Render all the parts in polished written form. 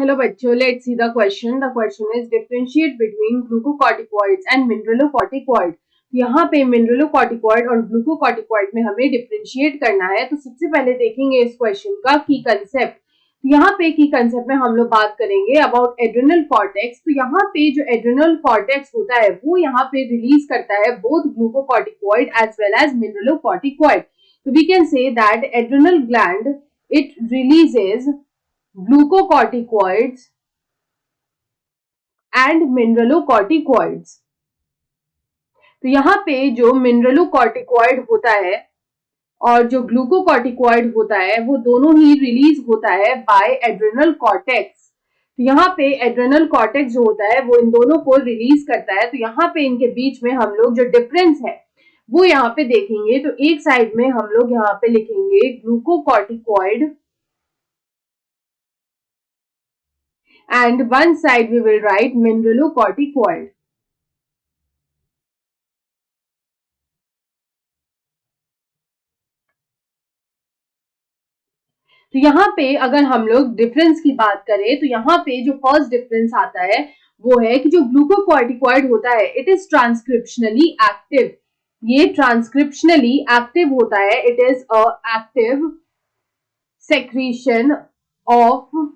Hello बच्चों, let's see the question. The question is differentiate between glucocorticoids and mineralocorticoids. यहाँ पे mineralocorticoid और glucocorticoid में हमें डिफ्रेंशिएट करना है. तो सबसे पहले देखेंगे इस क्वेश्चन का की कंसेप्ट. तो यहाँ पे की कंसेप्ट में हम लोग बात करेंगे अबाउट एड्रेनल कॉर्टेक्स. तो यहाँ पे जो एड्रेनल कॉर्टेक्स होता है वो यहाँ पे रिलीज करता है both glucocorticoid as well as mineralocorticoid. तो we can say that adrenal gland it releases glucocorticoids and mineralocorticoids. तो यहाँ पे जो मिनरलोकॉर्टिकॉइड होता है और जो ग्लूकोकॉर्टिकॉइड होता है वो दोनों ही रिलीज होता है बाय एड्रेनल कॉर्टेक्स. तो यहाँ पे एड्रेनल कॉर्टेक्स जो होता है वो इन दोनों को रिलीज करता है. तो यहाँ पे इनके बीच में हम लोग जो डिफरेंस है वो यहाँ पे देखेंगे. तो एक साइड में हम लोग यहाँ पे लिखेंगे glucocorticoid and one side we will write mineralocorticoid. तो यहाँ पे अगर हम लोग डिफरेंस की बात करें तो यहाँ पे जो फर्स्ट डिफरेंस आता है वो है कि जो ग्लूकोकॉर्टिकॉइड होता है इट इज ट्रांसक्रिप्शनली एक्टिव. ये ट्रांसक्रिप्शनली एक्टिव होता है. It is a active secretion of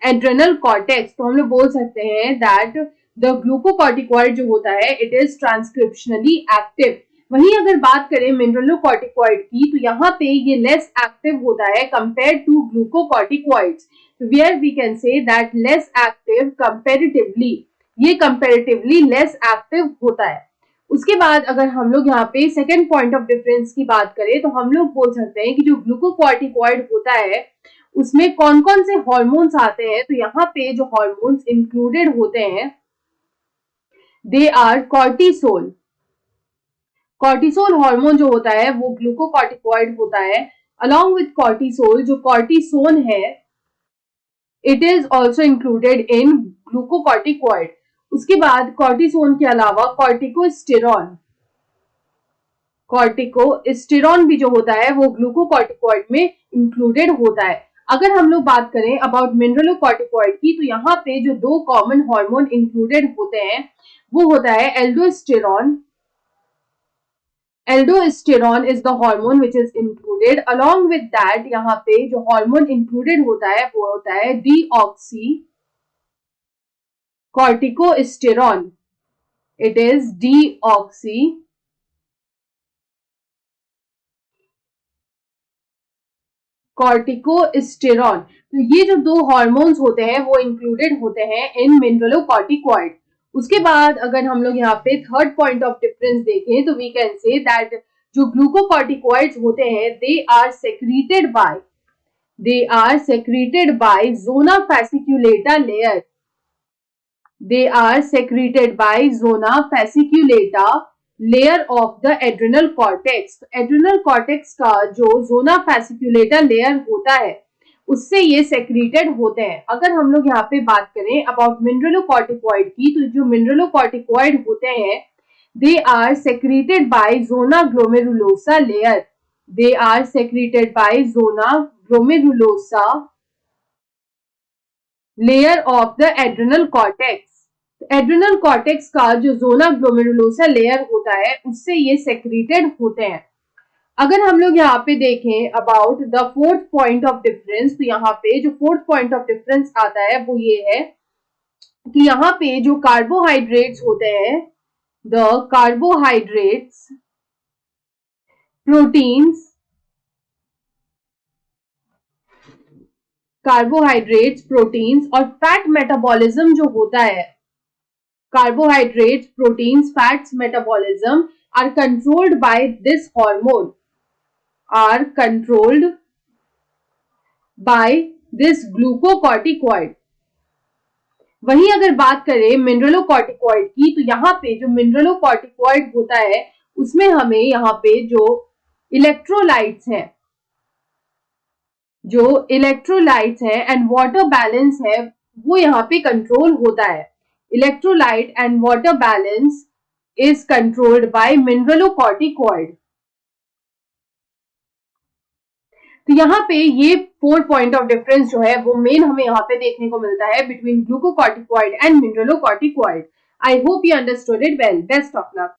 adrenal cortex. तो हम लोग बोल सकते हैं दैट द ग्लूकोकॉर्टिकॉइड जो होता है इट इज ट्रांसक्रिप्शनली एक्टिव. वहीं अगर बात करें मिनरलोकॉर्टिकॉइड की तो यहाँ पे ये लेस एक्टिव होता है compare to glucocorticoids. Where we can say that less active comparatively. ये कंपेरेटिवली लेस एक्टिव होता है. उसके बाद अगर हम लोग यहाँ पे सेकेंड पॉइंट ऑफ डिफरेंस की बात करें तो हम लोग बोल सकते हैं कि जो ग्लूकोकॉर्टिकॉइड होता है उसमें कौन कौन से हार्मोन्स आते हैं. तो यहाँ पे जो हार्मोन्स इंक्लूडेड होते हैं they are cortisol. Cortisol hormone जो होता है वो ग्लूकोकॉर्टिकॉइड होता है. अलॉन्ग विथ कॉर्टिसोल जो कॉर्टिसोन है it is also included in glucocorticoid. उसके बाद कॉर्टिसोन के अलावा कॉर्टिकोस्टेरॉन. कॉर्टिकोस्टेरॉन भी जो होता है वो ग्लूकोकॉर्टिकॉइड में इंक्लूडेड होता है. अगर हम लोग बात करें अबाउट मिनरलोकॉर्टिकॉइड की तो यहाँ पे जो दो कॉमन हार्मोन इंक्लूडेड होते हैं वो होता है aldosterone. Aldosterone is the hormone which is included. Along with that यहाँ पे जो हार्मोन इंक्लूडेड होता है वो होता है डीऑक्सी कॉर्टिकोस्टेरॉन. It is deoxy कॉर्टिकोस्टेरॉन. तो ये जो दो हार्मोन्स होते हैं वो इंक्लूडेड होते हैं इन मिनरलोकॉर्टिकॉइड. उसके बाद अगर हम लोग यहाँ पे थर्ड पॉइंट ऑफ डिफरेंस देखें तो वी कैन से दैट जो ग्लूकोकॉर्टिकॉइड्स होते हैं they are secreted by zona fasciculata layer. They are secreted by zona fasciculata layer of the adrenal cortex. Adrenal cortex का जो ज़ोना फैसिक्युलेटा लेयर होता है उससे ये सेक्रीटेड होते हैं. अगर हम लोग यहाँ पे बात करें अबाउट मिनरलोकॉर्टिकॉइड की तो जो मिनरलोकॉर्टिकॉइड होते हैं they are secreted by zona glomerulosa layer. They are secreted by zona glomerulosa layer of the adrenal cortex. Adrenal cortex का जो ज़ोना ग्लोमेरुलोसा लेयर होता है उससे ये सेक्रीटेड होते हैं. अगर हम लोग यहाँ पे देखें about the fourth point of difference तो यहाँ पे जो फोर्थ पॉइंट ऑफ डिफरेंस आता है वो ये है कि यहाँ पे जो कार्बोहाइड्रेट्स होते हैं द कार्बोहाइड्रेट्स प्रोटीन्स और फैट मेटाबॉलिज्म जो होता है carbohydrates, proteins, fats metabolism are controlled by this hormone, are controlled by this glucocorticoid. वहीं अगर बात करें मिनरलोकॉर्टिकॉइड की तो यहाँ पे जो मिनरलोकॉर्टिकॉइड होता है उसमें हमें यहाँ पे जो इलेक्ट्रोलाइट्स हैं एंड वाटर बैलेंस है वो यहाँ पे कंट्रोल होता है. Electrolyte and water balance is controlled by mineralocorticoid. तो यहाँ पे ये 4 पॉइंट ऑफ डिफरेंस जो है वो मेन हमें यहाँ पे देखने को मिलता है between glucocorticoid and mineralocorticoid. I hope you understood it well. Best of luck.